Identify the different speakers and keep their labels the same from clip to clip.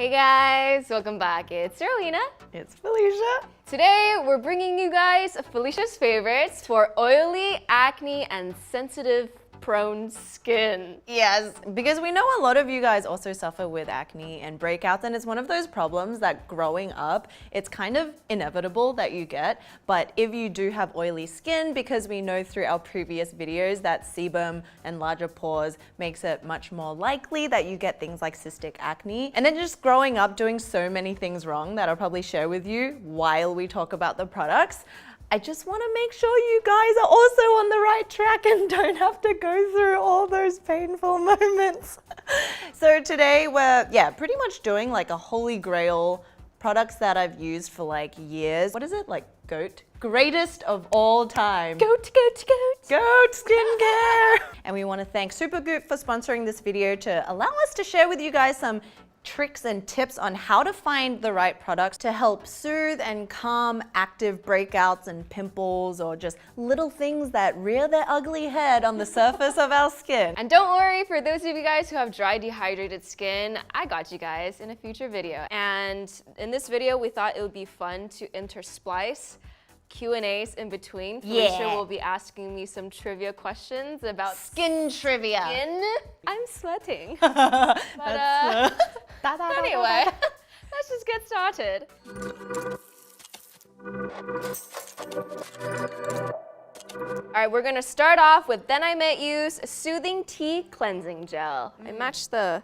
Speaker 1: Hey guys, welcome back. It's Darlena.
Speaker 2: It's Felicia.
Speaker 1: Today we're bringing you guys Felicia's favorites for oily, acne, and sensitive prone skin.
Speaker 2: Yes, because we know a lot of you guys also suffer with acne and breakouts, and it's one of those problems that growing up, it's kind of inevitable that you get. But if you do have oily skin, because we know through our previous videos that sebum and larger pores makes it much more likely that you get things like cystic acne. And then just growing up doing so many things wrong that I'll probably share with you while we talk about the products. I just want to make sure you guys are also on the right track and don't have to go through all those painful moments. So today we're, pretty much doing like a holy grail products that I've used for like years. What is it? Like GOAT? Greatest of all time.
Speaker 1: Goat, goat, goat.
Speaker 2: GOAT skincare. And we want to thank Supergoop for sponsoring this video to allow us to share with you guys some tricks and tips on how to find the right products to help soothe and calm active breakouts and pimples or just little things that rear their ugly head on the surface of our skin.
Speaker 1: And don't worry, for those of you guys who have dry, dehydrated skin, I got you guys in a future video. And in this video, we thought it would be fun to intersplice Q&As in between. Felicia will be asking me some trivia questions about
Speaker 2: Skin trivia.
Speaker 1: skin. I'm sweating. But anyway, let's just get started. All right, we're gonna start off with Then I Met You's Soothing Tea Cleansing Gel. I matched the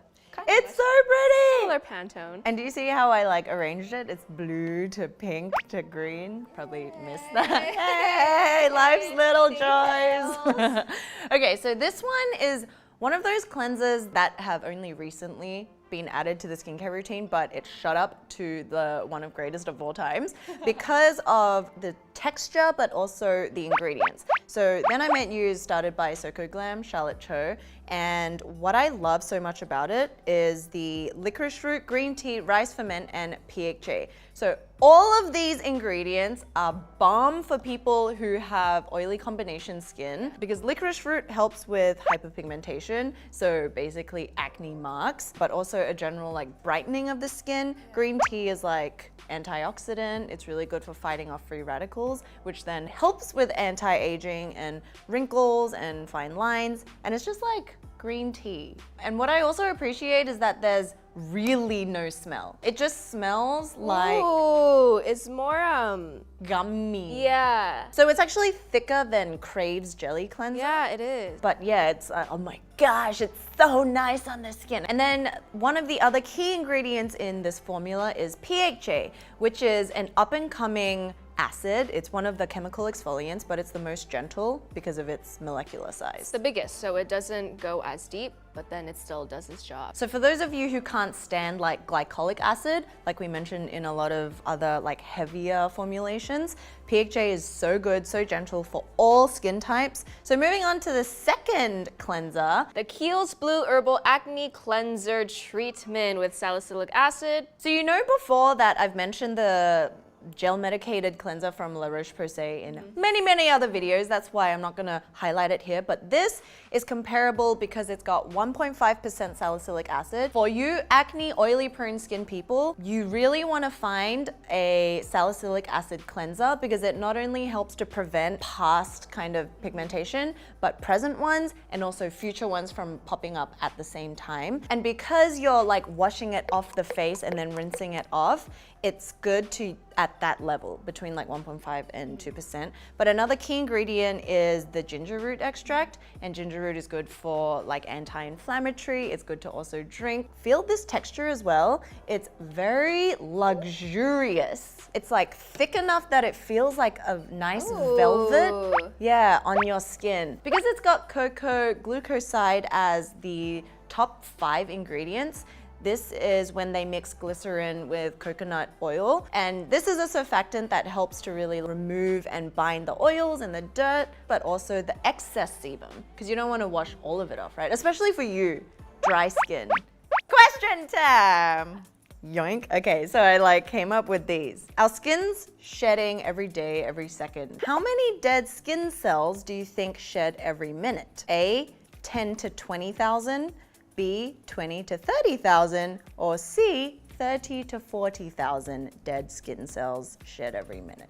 Speaker 2: It's so pretty.
Speaker 1: color Pantone.
Speaker 2: And do you see how I like arranged it? It's blue to pink to green. Probably missed that. Hey, life's little joys. Okay, so this one is one of those cleansers that have only recently been added to the skincare routine, but it shot up to the one of greatest of all times because of the texture, but also the ingredients. So Then I Met You is started by Soko Glam, Charlotte Cho, and what I love so much about it is the licorice root, green tea, rice ferment, and PHA. So all of these ingredients are bomb for people who have oily combination skin because licorice root helps with hyperpigmentation, so basically acne marks, but also a general like brightening of the skin. Green tea is like antioxidant. It's really good for fighting off free radicals, which then helps with anti-aging and wrinkles and fine lines. And it's just like green tea. And what I also appreciate is that there's really no smell. It just smells like
Speaker 1: Ooh, it's more
Speaker 2: gummy.
Speaker 1: yeah.
Speaker 2: So it's actually thicker than Crave's jelly cleanser.
Speaker 1: Yeah, it is.
Speaker 2: But yeah, it's, oh my gosh, it's so nice on the skin. And then one of the other key ingredients in this formula is PHA, which is an up and coming acid. It's one of the chemical exfoliants, but it's the most gentle because of its molecular size.
Speaker 1: It's the biggest, so it doesn't go as deep, but then it still does its job.
Speaker 2: So for those of you who can't stand like glycolic acid, like we mentioned in a lot of other like heavier formulations, PHA is so good, so gentle for all skin types. So moving on to the second cleanser,
Speaker 1: The Kiehl's Blue Herbal Acne Cleanser Treatment with salicylic acid.
Speaker 2: so you know before that I've mentioned the gel medicated cleanser from La Roche-Posay in many other videos. That's why I'm not gonna highlight it here, but this is comparable because it's got 1.5% salicylic acid. For you acne, oily, prone skin people, you really wanna find a salicylic acid cleanser because it not only helps to prevent past kind of pigmentation, but present ones and also future ones from popping up at the same time. And because you're like washing it off the face and then rinsing it off, it's good to at that level between like 1.5 and 2%. But another key ingredient is the ginger root extract, and ginger root is good for like anti-inflammatory. It's good to also drink. Feel this texture as well. It's very luxurious. It's like thick enough that it feels like a nice velvet, yeah, on your skin. Because it's got cocoa glucoside as the top 5 ingredients. This is when they mix glycerin with coconut oil. And this is a surfactant that helps to really remove and bind the oils and the dirt, but also the excess sebum, because you don't want to wash all of it off, right? Especially for you, dry skin. Question time! Yoink. Okay, so I like came up with these. Our skin's shedding every day, every second. How many dead skin cells do you think shed every minute? A, 10 to 20,000, B, 20 to 30,000, or C, 30 to 40,000 dead skin cells shed every minute.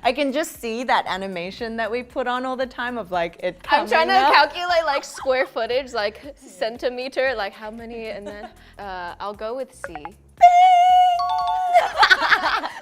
Speaker 2: I can just see that animation that we put on all the time of like it coming
Speaker 1: I'm trying to
Speaker 2: up.
Speaker 1: calculate like square footage, like centimeter, like how many, and then I'll go with C.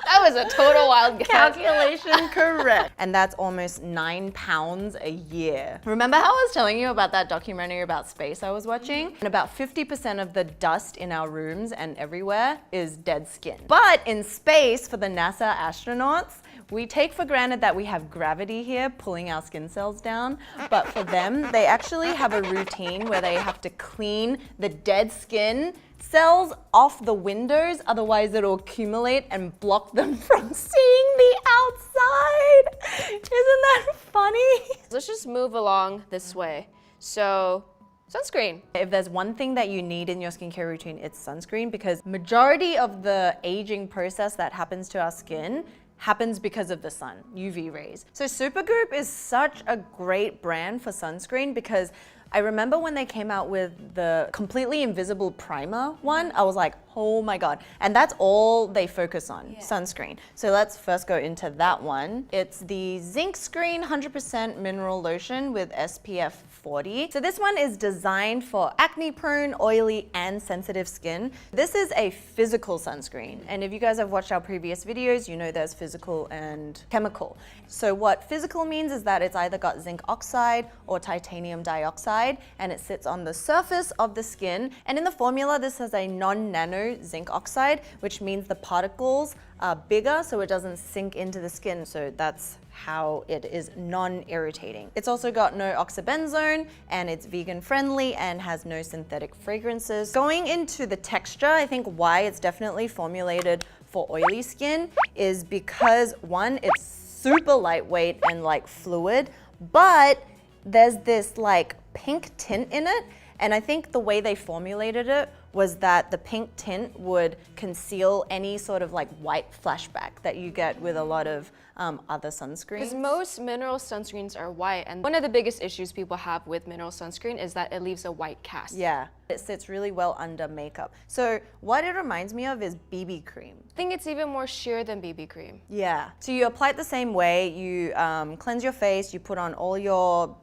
Speaker 1: That was a total wild guess.
Speaker 2: Calculation correct. And that's almost 9 pounds a year. Remember how I was telling you about that documentary about space I was watching? And about 50% of the dust in our rooms and everywhere is dead skin. But in space, for the NASA astronauts, we take for granted that we have gravity here pulling our skin cells down, but for them, they actually have a routine where they have to clean the dead skin cells off the windows, otherwise it'll accumulate and block them from seeing the outside. Isn't that funny?
Speaker 1: Let's just move along this way. So, sunscreen.
Speaker 2: If there's one thing that you need in your skincare routine, it's sunscreen, because majority of the aging process that happens to our skin happens because of the sun, UV rays. So Supergroup is such a great brand for sunscreen because I remember when they came out with the completely invisible primer one, I was like, oh my God. And that's all they focus on, sunscreen. So let's first go into that one. It's the Zinc Screen 100% mineral lotion with SPF 40. So this one is designed for acne prone, oily, and sensitive skin. This is a physical sunscreen. And if you guys have watched our previous videos, you know there's physical and chemical. So what physical means is that it's either got zinc oxide or titanium dioxide, and it sits on the surface of the skin. And in the formula, this has a non-nano zinc oxide, which means the particles are bigger so it doesn't sink into the skin. So that's how it is non-irritating. It's also got no oxybenzone, and it's vegan friendly and has no synthetic fragrances. Going into the texture, I think why it's definitely formulated for oily skin is because one, it's super lightweight and like fluid, but there's this like pink tint in it. And I think the way they formulated it was that the pink tint would conceal any sort of like white flashback that you get with a lot of other sunscreens.
Speaker 1: Because most mineral sunscreens are white, and one of the biggest issues people have with mineral sunscreen is that it leaves a white cast.
Speaker 2: Yeah, it sits really well under makeup. So what it reminds me of is BB cream.
Speaker 1: I think it's even more sheer than BB cream.
Speaker 2: Yeah, so you apply it the same way, you cleanse your face, you put on all your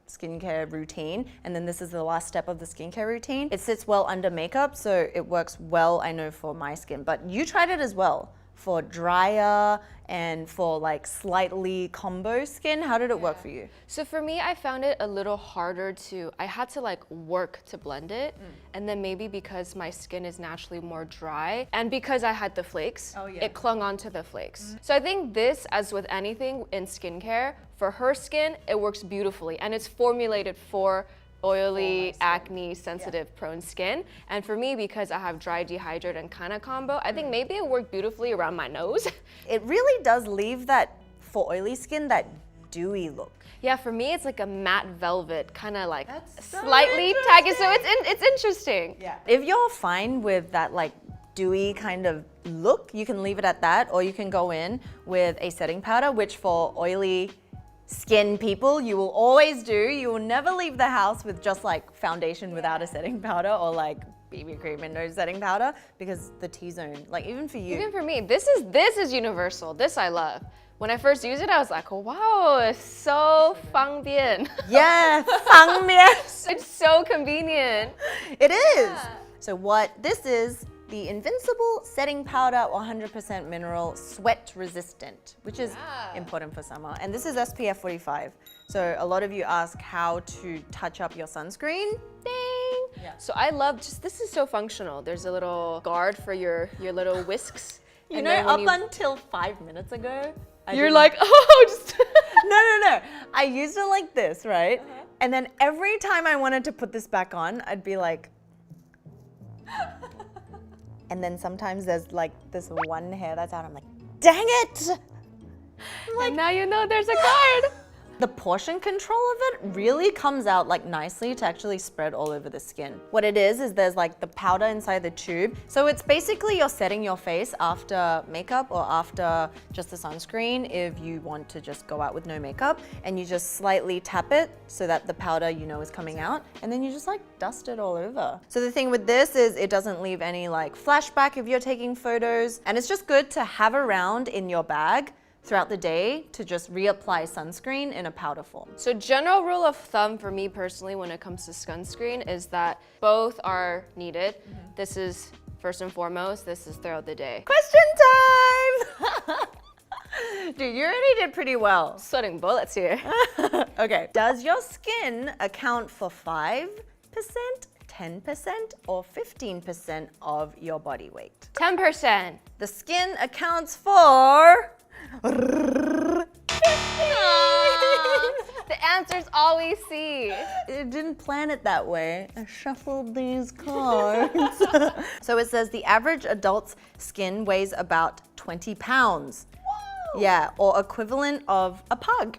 Speaker 2: skincare routine, and then this is the last step of the skincare routine. It sits well under makeup, so it works well, I know, for my skin, but you tried it as well for drier and for like slightly combo skin. How did it work for you?
Speaker 1: So for me, I found it a little harder I had to like work to blend it. And then maybe because my skin is naturally more dry and because I had the flakes, it clung onto the flakes. So I think this, as with anything in skincare, for her skin, it works beautifully, and it's formulated for oily, acne, sensitive, prone skin. And for me, because I have dry, dehydrated, and kind of combo, I think maybe it worked beautifully around my nose.
Speaker 2: It really does leave that, for oily skin, that dewy look.
Speaker 1: Yeah, for me, it's like a matte velvet, kind of like
Speaker 2: so
Speaker 1: slightly tacky. So it's interesting.
Speaker 2: Yeah. If you're fine with that like dewy kind of look, you can leave it at that, or you can go in with a setting powder, which for oily skin people, you will always do. You will never leave the house with just like foundation without a setting powder, or like BB cream and no setting powder, because the T-zone, like even for you.
Speaker 1: Even for me, this is universal. This I love. When I first used it, I was like, wow, it's so 方便.
Speaker 2: Yeah, 方便.
Speaker 1: It's so convenient.
Speaker 2: It is. So what this is, the Invincible Setting Powder 100% Mineral Sweat Resistant, which is important for summer. And this is SPF 45. So a lot of you ask how to touch up your sunscreen.
Speaker 1: Ding! Yeah. So I love this is so functional. There's a little guard for your little whisks.
Speaker 2: You know, up until 5 minutes ago,
Speaker 1: you're like, oh, just
Speaker 2: No. I used it like this, right? And then every time I wanted to put this back on, I'd be like, and then sometimes there's like this one hair that's out. I'm like, dang it!
Speaker 1: I'm like, and now you know there's a guard.
Speaker 2: the portion control of it really comes out like nicely to actually spread all over the skin. What it is there's like the powder inside the tube. So it's basically you're setting your face after makeup or after just the sunscreen if you want to just go out with no makeup, and you just slightly tap it so that the powder is coming out, and then you just like dust it all over. So the thing with this is it doesn't leave any like flashback if you're taking photos, and it's just good to have around in your bag throughout the day to just reapply sunscreen in a powder form.
Speaker 1: So general rule of thumb for me personally when it comes to sunscreen is that both are needed. This is first and foremost, this is throughout the day.
Speaker 2: Question time! Dude, you already did pretty well.
Speaker 1: Sweating bullets here.
Speaker 2: Okay. Does your skin account for 5%, 10%, or 15% of your body weight?
Speaker 1: 10%.
Speaker 2: The skin accounts for...
Speaker 1: The answer's always C.
Speaker 2: It didn't plan it that way. I shuffled these cards. So it says the average adult's skin weighs about 20 pounds. Whoa. Yeah, or equivalent of a pug.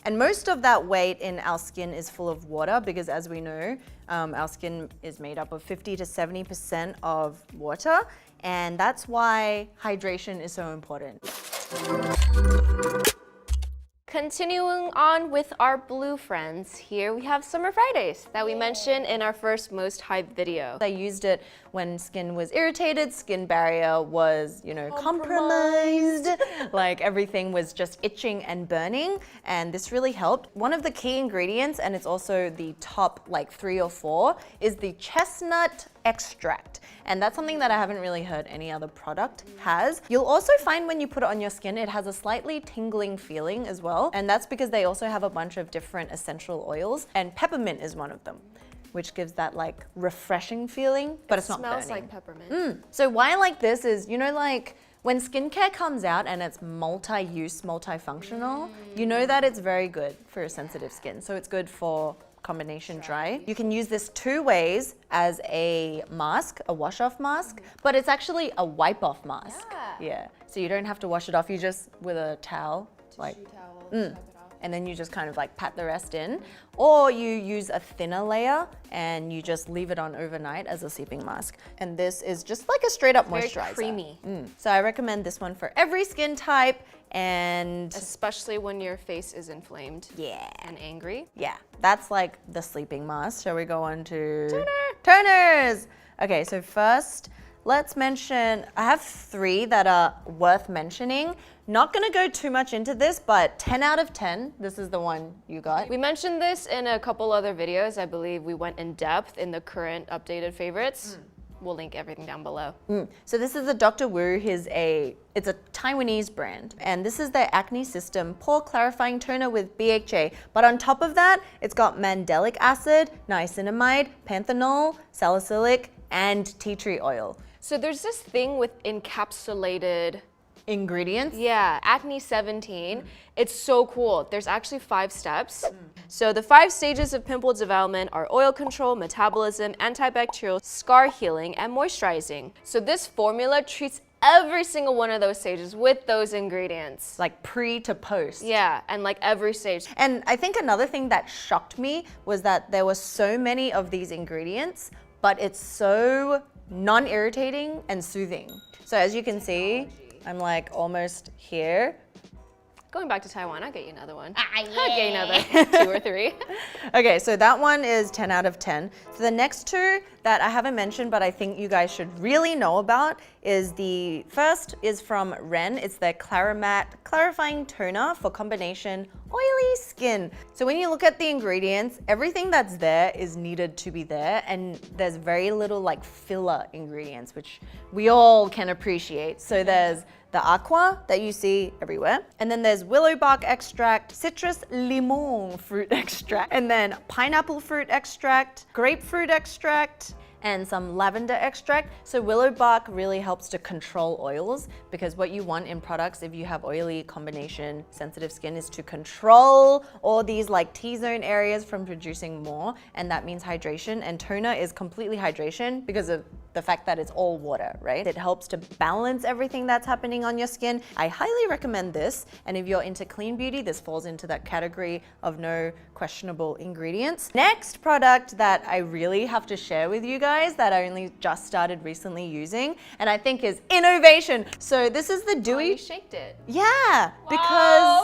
Speaker 2: And most of that weight in our skin is full of water because, as we know, our skin is made up of 50 to 70% of water, and that's why hydration is so important.
Speaker 1: Continuing on with our blue friends, here we have Summer Fridays that we mentioned in our first most hyped video.
Speaker 2: I used it when skin was irritated, skin barrier was, compromised. Like everything was just itching and burning, and this really helped. One of the key ingredients, and it's also the top like 3 or 4, is the chestnut extract. And that's something that I haven't really heard any other product has. You'll also find when you put it on your skin, it has a slightly tingling feeling as well. And that's because they also have a bunch of different essential oils, and peppermint is one of them, which gives that like refreshing feeling, but it's not burning.
Speaker 1: It smells like peppermint.
Speaker 2: So why I like this is, like when skincare comes out and it's multi-use, multifunctional, you know that it's very good for sensitive skin. So it's good for combination dry. You can use this 2 ways as a mask, a wash-off mask, but it's actually a wipe-off mask. Yeah. So you don't have to wash it off. You just, with a towel, wipe it off. And then you just kind of like pat the rest in. Or you use a thinner layer and you just leave it on overnight as a sleeping mask. And this is just like a straight up moisturizer.
Speaker 1: Very creamy.
Speaker 2: So I recommend this one for every skin type, and
Speaker 1: especially when your face is inflamed and angry.
Speaker 2: Yeah, that's like the sleeping mask. Shall we go on to toners? Okay, so first, let's mention, I have 3 that are worth mentioning. Not gonna go too much into this, but 10 out of 10, this is the one you got.
Speaker 1: We mentioned this in a couple other videos. I believe we went in depth in the current updated favorites. We'll link everything down below.
Speaker 2: So this is the Dr. Wu. It's a Taiwanese brand. And this is their Acne System Pore Clarifying Toner with BHA. But on top of that, it's got mandelic acid, niacinamide, panthenol, salicylic, and tea tree oil.
Speaker 1: So there's this thing with encapsulated
Speaker 2: ingredients.
Speaker 1: Yeah, Acne 17. It's so cool. There's actually 5 steps. So the 5 stages of pimple development are oil control, metabolism, antibacterial, scar healing, and moisturizing. So this formula treats every single one of those stages with those ingredients.
Speaker 2: Like pre to post.
Speaker 1: Yeah, and like every stage.
Speaker 2: And I think another thing that shocked me was that there were so many of these ingredients, but it's so non-irritating and soothing. So as you can see, I'm like almost here.
Speaker 1: Going back to Taiwan, I'll get you another one. I'll get you another 2 or 3.
Speaker 2: Okay, so that one is 10 out of 10. So the next 2 that I haven't mentioned, but I think you guys should really know about is the first is from Ren. It's their Clarimat Clarifying Toner for combination oily skin. So when you look at the ingredients, everything that's there is needed to be there, and there's very little like filler ingredients, which we all can appreciate. So there's the aqua that you see everywhere, and then there's willow bark extract, citrus limon fruit extract, and then pineapple fruit extract, grapefruit extract, and some lavender extract. So willow bark really helps to control oils, because what you want in products if you have oily combination sensitive skin is to control all these like T-zone areas from producing more, and that means hydration, and toner is completely hydration because of the fact that it's all water, right? It helps to balance everything that's happening on your skin. I highly recommend this. And if you're into clean beauty, this falls into that category of no questionable ingredients. Next product that I really have to share with you guys that I only just started recently using, and I think is innovation. So this is the dewy.
Speaker 1: You shaked it.
Speaker 2: Yeah, because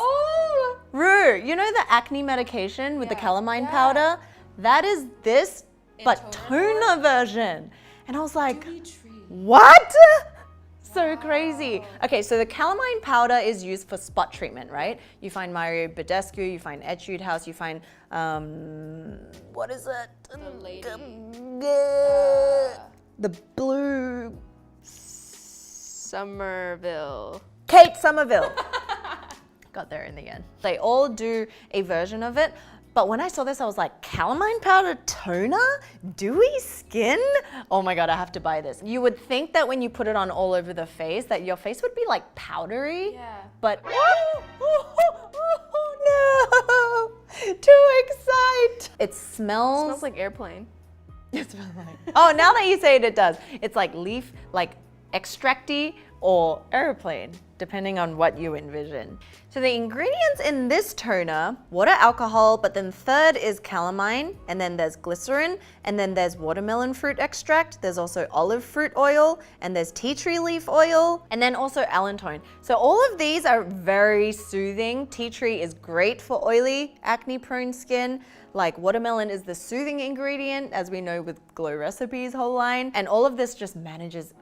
Speaker 2: Rue, you know the acne medication with the calamine powder? That is this, but toner version. And I was like, what? So crazy. Okay, so the calamine powder is used for spot treatment, right? You find Mario Badescu, you find Etude House, you find, what is it? The blue...
Speaker 1: Somerville.
Speaker 2: Kate Somerville. Got there in the end. They all do a version of it. But when I saw this, I was like, calamine powder toner? Dewy skin? Oh my God, I have to buy this. You would think that when you put it on all over the face, that your face would be like powdery.
Speaker 1: Yeah.
Speaker 2: But, no, too excited. It
Speaker 1: Smells like airplane.
Speaker 2: It smells like. Oh, now that you say it, it does. It's like leaf, like extracty or airplane, depending on what you envision. So the ingredients in this toner, water, alcohol, but then third is calamine, and then there's glycerin, and then there's watermelon fruit extract, there's also olive fruit oil, and there's tea tree leaf oil, and then also allantoin. So all of these are very soothing. Tea tree is great for oily, acne-prone skin. Like watermelon is the soothing ingredient, as we know with Glow Recipes whole line, and all of this just manages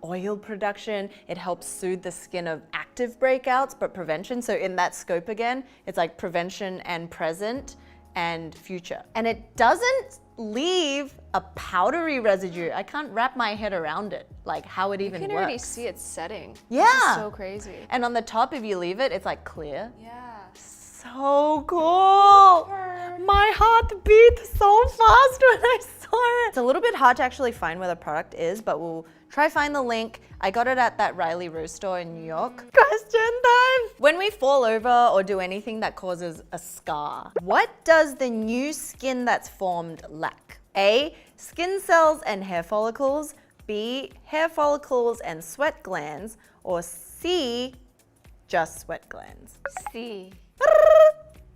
Speaker 2: oil production. It helps soothe the skin of active breakouts, but prevention. So in that scope again, it's like prevention and present and future. And it doesn't leave a powdery residue. I can't wrap my head around it, like how it even works.
Speaker 1: You can already see it setting.
Speaker 2: Yeah.
Speaker 1: This is so crazy.
Speaker 2: And on the top, if you leave it, it's like clear.
Speaker 1: Yeah.
Speaker 2: So cool. My heart beat so fast when I saw it. It's a little bit hard to actually find where the product is, but we'll try find the link. I got it at that Riley Rose store in New York. Question time. When we fall over or do anything that causes a scar, what does the new skin that's formed lack? A, skin cells and hair follicles. B, hair follicles and sweat glands. Or C, just sweat glands.
Speaker 1: C.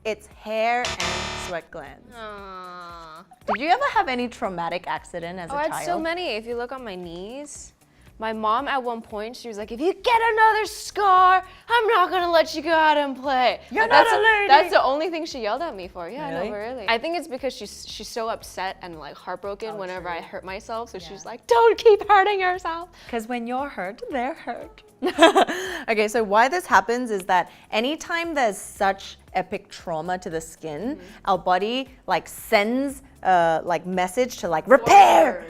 Speaker 2: It's hair and sweat glands.
Speaker 1: Aww.
Speaker 2: Did you ever have any traumatic accident as a child?
Speaker 1: I had so many. If you look on my knees, my mom at one point, she was like, if you get another scar, I'm not gonna let you go out and play.
Speaker 2: You're not a lady.
Speaker 1: That's the only thing she yelled at me for. Yeah,
Speaker 2: Really?
Speaker 1: no, really. I think it's because she's so upset and like heartbroken whenever
Speaker 2: true.
Speaker 1: I hurt myself. So she's like, don't keep hurting yourself.
Speaker 2: Because when you're hurt, they're hurt. Okay, so why this happens is that anytime there's such epic trauma to the skin, our body like sends like message to like repair.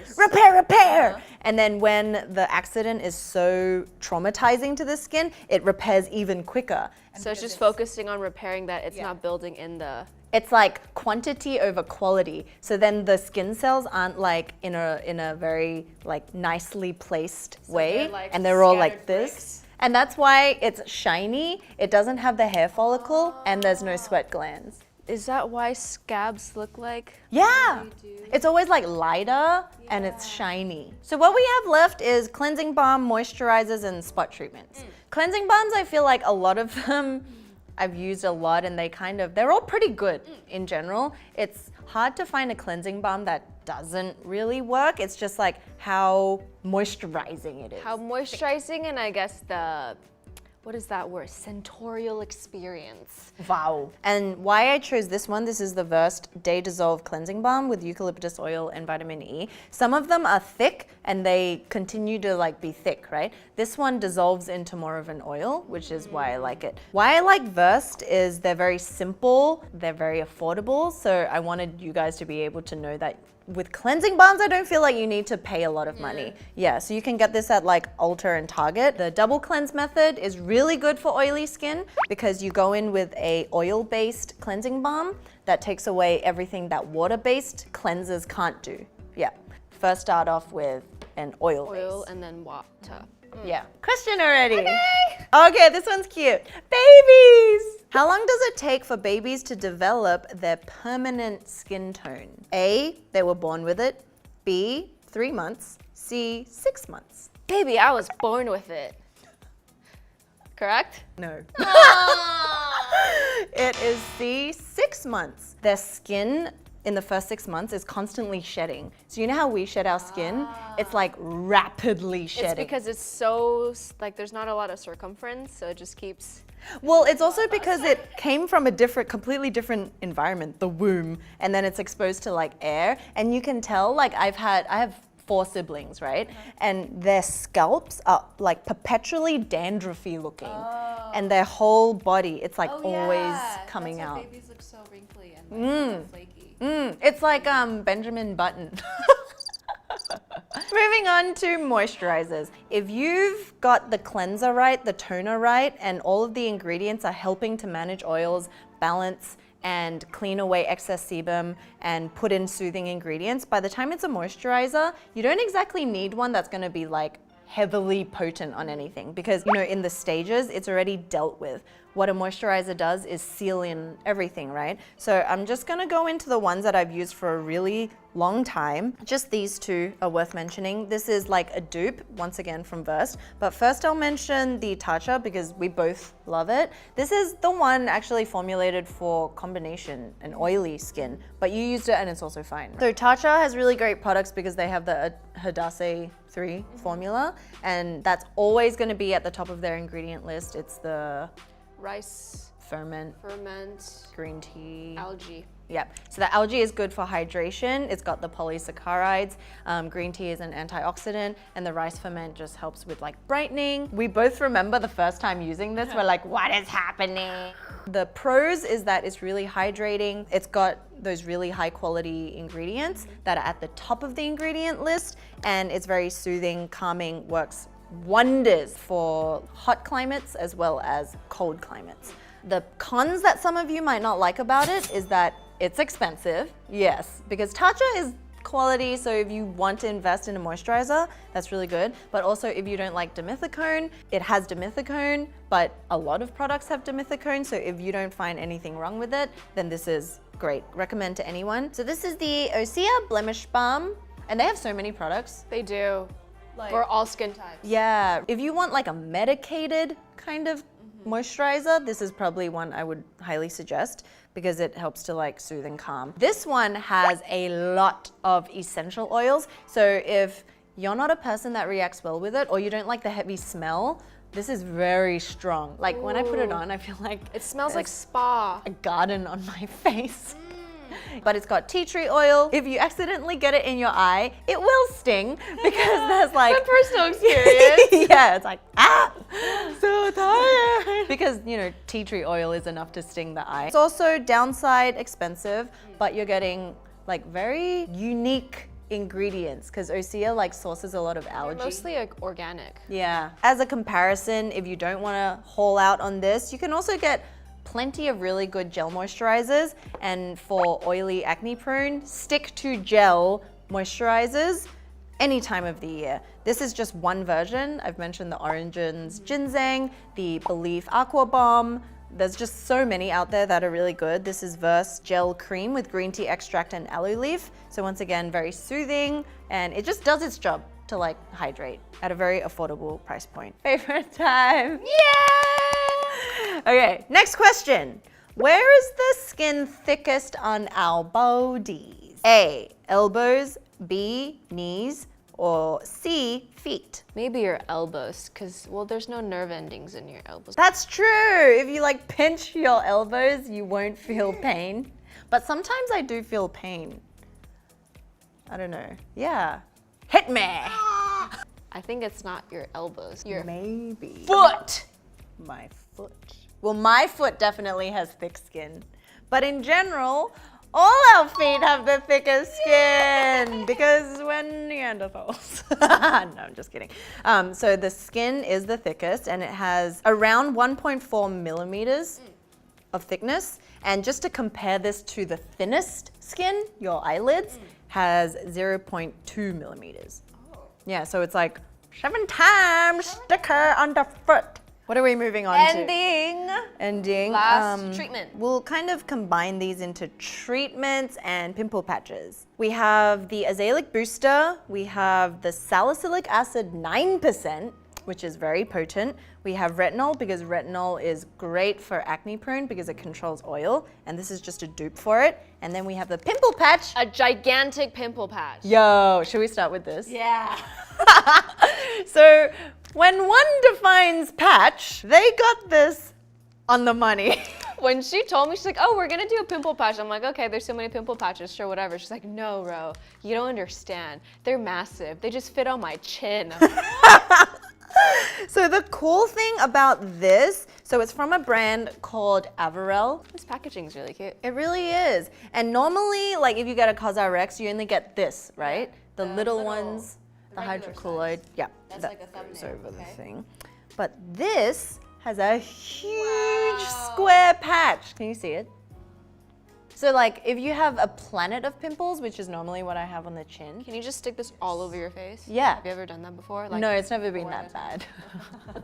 Speaker 2: And then when the accident is so traumatizing to the skin, it repairs even quicker.
Speaker 1: So it's just focusing on repairing that. It's not building in the...
Speaker 2: It's like quantity over quality. So then the skin cells aren't like in a very like nicely placed way,
Speaker 1: they're, like,
Speaker 2: and they're all like
Speaker 1: scattered
Speaker 2: this.
Speaker 1: bricks.
Speaker 2: And that's why it's shiny. It doesn't have the hair follicle, and there's no sweat glands.
Speaker 1: Is that why scabs look like?
Speaker 2: Yeah, it's always like lighter and it's shiny. So what we have left is cleansing balm, moisturizers, and spot treatments. Cleansing balms, I feel like a lot of them I've used a lot, and they're all pretty good in general. It's hard to find a cleansing balm that doesn't really work. It's just like how moisturizing it is.
Speaker 1: How moisturizing, and I guess what is that word? Sensorial experience.
Speaker 2: Wow. And why I chose this one, this is the Versed Day Dissolve Cleansing Balm with eucalyptus oil and vitamin E. Some of them are thick and they continue to like be thick, right? This one dissolves into more of an oil, which is why I like it. Why I like Versed is they're very simple, they're very affordable. So I wanted you guys to be able to know that with cleansing balms, I don't feel like you need to pay a lot of money. Yeah, so you can get this at like Ulta and Target. The double cleanse method is really good for oily skin because you go in with a oil-based cleansing balm that takes away everything that water-based cleansers can't do. Yeah, first start off with an oil base.
Speaker 1: Oil and then water.
Speaker 2: Yeah. Question already. Okay, this one's cute. Babies! How long does it take for babies to develop their permanent skin tone? A, they were born with it. B, 3 months, C, 6 months.
Speaker 1: Baby, I was born with it. Correct?
Speaker 2: No. It is C, 6 months. Their skin in the first 6 months is constantly shedding. So you know how we shed our skin? It's like rapidly shedding.
Speaker 1: It's because it's so, like, there's not a lot of circumference, so it just keeps...
Speaker 2: Well, it's also because it came from a completely different environment, the womb, and then it's exposed to like air. And you can tell, like I have 4 siblings, right? And their scalps are like perpetually dandruffy looking. And their whole body, it's like always coming out.
Speaker 1: Babies look so wrinkly and flaky.
Speaker 2: It's like Benjamin Button. Moving on to moisturizers. If you've got the cleanser right, the toner right, and all of the ingredients are helping to manage oils, balance, and clean away excess sebum and put in soothing ingredients, by the time it's a moisturizer, you don't exactly need one that's gonna be like heavily potent on anything, because you know in the stages it's already dealt with. What a moisturizer does is seal in everything, right? So I'm just gonna go into the ones that I've used for a really long time. Just these 2 are worth mentioning. This is like a dupe, once again from Versed, but first I'll mention the Tatcha because we both love it. This is the one actually formulated for combination and oily skin, but you used it and it's also fine. So Tatcha has really great products because they have the Hadassah 3 formula, and that's always gonna be at the top of their ingredient list. It's the
Speaker 1: Rice,
Speaker 2: ferment, green tea,
Speaker 1: algae.
Speaker 2: Yep. So the algae is good for hydration. It's got the polysaccharides. Green tea is an antioxidant, and the rice ferment just helps with like brightening. We both remember the first time using this. We're like, what is happening? The pros is that it's really hydrating. It's got those really high quality ingredients that are at the top of the ingredient list, and it's very soothing, calming, works wonders for hot climates as well as cold climates. The cons that some of you might not like about it is that it's expensive, yes, because Tatcha is quality, so if you want to invest in a moisturizer, that's really good. But also if you don't like dimethicone, it has dimethicone, but a lot of products have dimethicone, so if you don't find anything wrong with it, then this is great. Recommend to anyone. So this is the Osea Blemish Balm, and they have so many products.
Speaker 1: They do. For all skin types.
Speaker 2: Yeah, if you want like a medicated kind of moisturizer, this is probably one I would highly suggest because it helps to like soothe and calm. This one has a lot of essential oils, so if you're not a person that reacts well with it or you don't like the heavy smell, this is very strong. Like when I put it on, I feel like
Speaker 1: it smells like spa.
Speaker 2: A garden on my face. But it's got tea tree oil. If you accidentally get it in your eye, it will sting because there's like...
Speaker 1: From personal experience.
Speaker 2: Yeah, it's like, so tired. Because, you know, tea tree oil is enough to sting the eye. It's also downside expensive, but you're getting like very unique ingredients because Osea like sources a lot of algae.
Speaker 1: They're mostly like organic.
Speaker 2: Yeah. As a comparison, if you don't want to haul out on this, you can also get plenty of really good gel moisturizers, and for oily acne prone, stick to gel moisturizers any time of the year. This is just one version. I've mentioned the Origins Ginseng, the Belief Aqua Bomb. There's just so many out there that are really good. This is Versed Gel Cream with green tea extract and aloe leaf. So once again, very soothing, and it just does its job to like hydrate at a very affordable price point. Favorite time.
Speaker 1: Yeah!
Speaker 2: Okay, next question. Where is the skin thickest on our bodies? A, elbows, B, knees, or C, feet?
Speaker 1: Maybe your elbows, because, well, there's no nerve endings in your elbows.
Speaker 2: That's true. If you like pinch your elbows, you won't feel pain. But sometimes I do feel pain. I don't know. Yeah. Hit me.
Speaker 1: I think it's not your elbows. Your
Speaker 2: Maybe.
Speaker 1: foot.
Speaker 2: My foot. Well, my foot definitely has thick skin. But in general, all our feet have the thickest skin because we're Neanderthals. No, I'm just kidding. So the skin is the thickest and it has around 1.4 millimeters of thickness. And just to compare this to the thinnest skin, your eyelids, has 0.2 millimeters. Yeah, so it's like 7 times thicker underfoot. What are we moving on to? Ending.
Speaker 1: Last treatment.
Speaker 2: We'll kind of combine these into treatments and pimple patches. We have the Azelaic Booster. We have the salicylic acid 9%, which is very potent. We have retinol because retinol is great for acne prone because it controls oil, and this is just a dupe for it. And then we have the pimple patch.
Speaker 1: A gigantic pimple patch.
Speaker 2: Yo, should we start with this?
Speaker 1: Yeah.
Speaker 2: So when one defines patch, they got this on the money.
Speaker 1: When she told me, she's like, oh, we're gonna do a pimple patch. I'm like, okay, there's so many pimple patches, sure, whatever. She's like, no, Ro, you don't understand. They're massive. They just fit on my chin.
Speaker 2: So the cool thing about this, so it's from a brand called Averell.
Speaker 1: This packaging is really cute.
Speaker 2: It really is. And normally, like if you get a CosRx, you only get this, right? The little ones, the hydrocolloid. Yeah,
Speaker 1: That's
Speaker 2: that
Speaker 1: like a thumbnail,
Speaker 2: goes over the
Speaker 1: okay.
Speaker 2: thing. But this has a huge square patch. Can you see it? So like if you have a planet of pimples, which is normally what I have on the chin.
Speaker 1: Can you just stick this all over your face?
Speaker 2: Yeah.
Speaker 1: Have you ever done that before?
Speaker 2: No, it's never been that bad.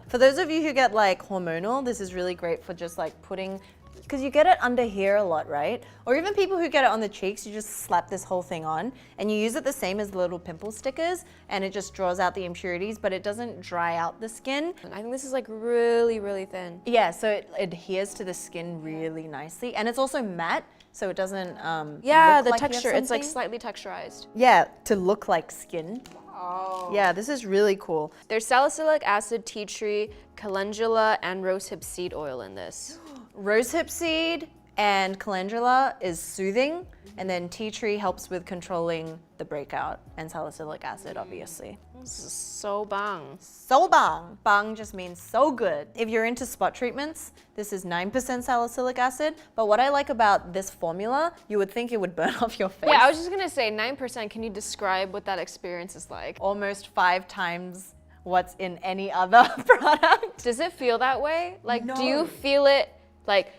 Speaker 2: For those of you who get like hormonal, this is really great for just like putting, because you get it under here a lot, right? Or even people who get it on the cheeks, you just slap this whole thing on and you use it the same as the little pimple stickers and it just draws out the impurities, but it doesn't dry out the skin.
Speaker 1: I think this is like really, really thin.
Speaker 2: Yeah, so it adheres to the skin really nicely. And it's also matte, so it doesn't
Speaker 1: Yeah,
Speaker 2: look
Speaker 1: the
Speaker 2: like you have
Speaker 1: texture, it's like
Speaker 2: something.
Speaker 1: slightly texturized.
Speaker 2: Yeah, to look like skin.
Speaker 1: Oh.
Speaker 2: Yeah, this is really cool.
Speaker 1: There's salicylic acid, tea tree, calendula, and rosehip seed oil in this.
Speaker 2: Rosehip seed and calendula is soothing, and then tea tree helps with controlling the breakout, and salicylic acid, obviously.
Speaker 1: This is so bang.
Speaker 2: So bang. Bang just means so good. If you're into spot treatments, this is 9% salicylic acid, but what I like about this formula, you would think it would burn off your face.
Speaker 1: Yeah, I was just gonna say 9%. Can you describe what that experience is like?
Speaker 2: Almost 5 times what's in any other product.
Speaker 1: Does it feel that way? Like, do you
Speaker 2: No.
Speaker 1: feel it like,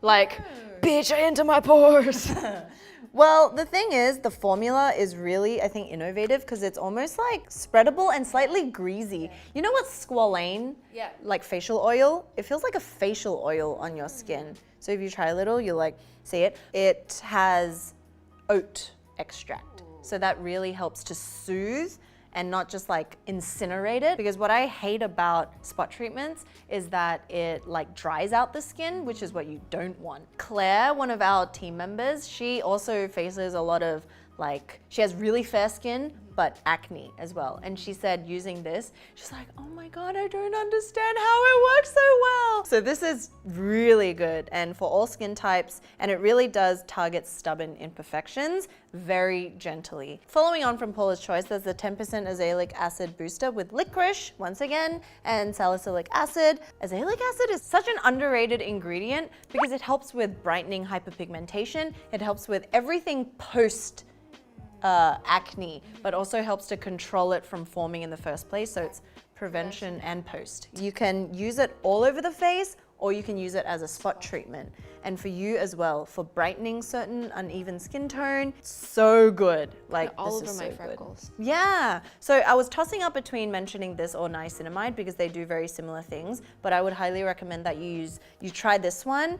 Speaker 1: like, bitch, I enter my pores?
Speaker 2: Well, the thing is, the formula is really, I think, innovative because it's almost like spreadable and slightly greasy. You know what's squalane?
Speaker 1: Yeah.
Speaker 2: Like facial oil? It feels like a facial oil on your skin. So if you try a little, you'll like see it. It has oat extract. So that really helps to soothe and not just like incinerate it. Because what I hate about spot treatments is that it like dries out the skin, which is what you don't want. Claire, one of our team members, she also faces a lot of like, she has really fair skin, but acne as well. And she said using this, she's like, oh my God, I don't understand how it works so well. So this is really good and for all skin types, and it really does target stubborn imperfections very gently. Following on from Paula's Choice, there's the 10% azelaic acid booster with licorice, once again, and salicylic acid. Azelaic acid is such an underrated ingredient because it helps with brightening hyperpigmentation. It helps with everything post acne, but also helps to control it from forming in the first place. So it's prevention and post. You can use it all over the face or you can use it as a spot treatment. And for you as well, for brightening certain uneven skin tone, so good. Like
Speaker 1: all
Speaker 2: this
Speaker 1: over
Speaker 2: is
Speaker 1: my
Speaker 2: so good.
Speaker 1: freckles.
Speaker 2: Yeah, so I was tossing up between mentioning this or niacinamide because they do very similar things, but I would highly recommend that you try this one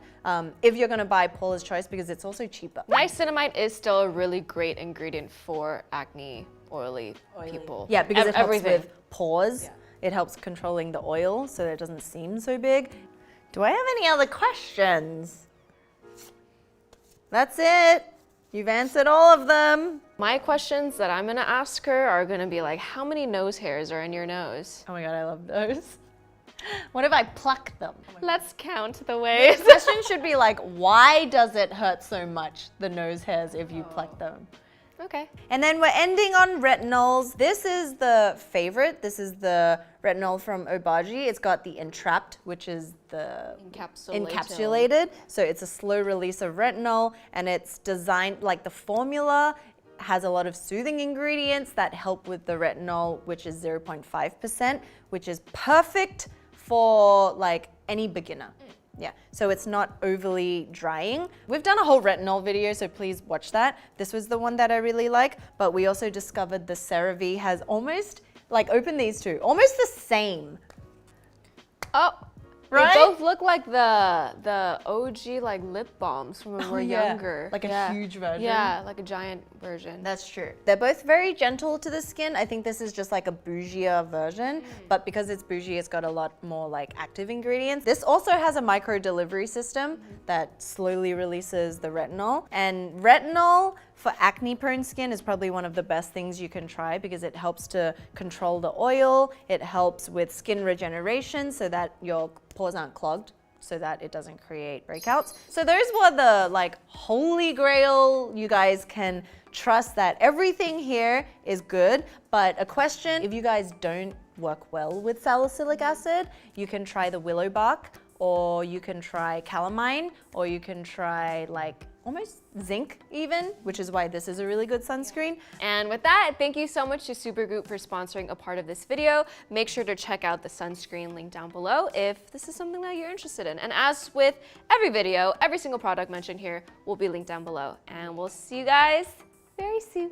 Speaker 2: if you're gonna buy Paula's Choice because it's also cheaper.
Speaker 1: Niacinamide is still a really great ingredient for acne, oily people.
Speaker 2: Yeah, because it helps
Speaker 1: everything.
Speaker 2: with pores. Yeah. It helps controlling the oil so that it doesn't seem so big. Do I have any other questions? That's it. You've answered all of them.
Speaker 1: My questions that I'm gonna ask her are gonna be like, how many nose hairs are in your nose?
Speaker 2: Oh my God, I love those. What if I pluck them?
Speaker 1: Let's count the ways.
Speaker 2: The question should be like, why does it hurt so much, the nose hairs, if you pluck them?
Speaker 1: Okay.
Speaker 2: And then we're ending on retinols. This is the favorite. This is the retinol from Obagi. It's got the entrapped, which is the encapsulated. So it's a slow release of retinol, and it's designed, like the formula has a lot of soothing ingredients that help with the retinol, which is 0.5%, which is perfect for like any beginner. Yeah, so it's not overly drying. We've done a whole retinol video, so please watch that. This was the one that I really like, but we also discovered the CeraVe has almost, like open these two, almost the same
Speaker 1: Oh,
Speaker 2: Right?
Speaker 1: they both look like the OG like lip balms from when we're younger.
Speaker 2: Like a huge version.
Speaker 1: Yeah, like a giant version.
Speaker 2: That's true. They're both very gentle to the skin. I think this is just like a bougier version, but because it's bougie, it's got a lot more like active ingredients. This also has a micro delivery system that slowly releases the retinol. And retinol for acne prone skin is probably one of the best things you can try because it helps to control the oil. It helps with skin regeneration so that your pores aren't clogged, so that it doesn't create breakouts. So those were the like holy grail. You guys can trust that everything here is good. But a question, if you guys don't work well with salicylic acid, you can try the willow bark, or you can try calamine, or you can try like almost zinc even, which is why this is a really good sunscreen.
Speaker 1: And with that, thank you so much to Supergoop for sponsoring a part of this video. Make sure to check out the sunscreen link down below if this is something that you're interested in. And as with every video, every single product mentioned here will be linked down below. And we'll see you guys very soon.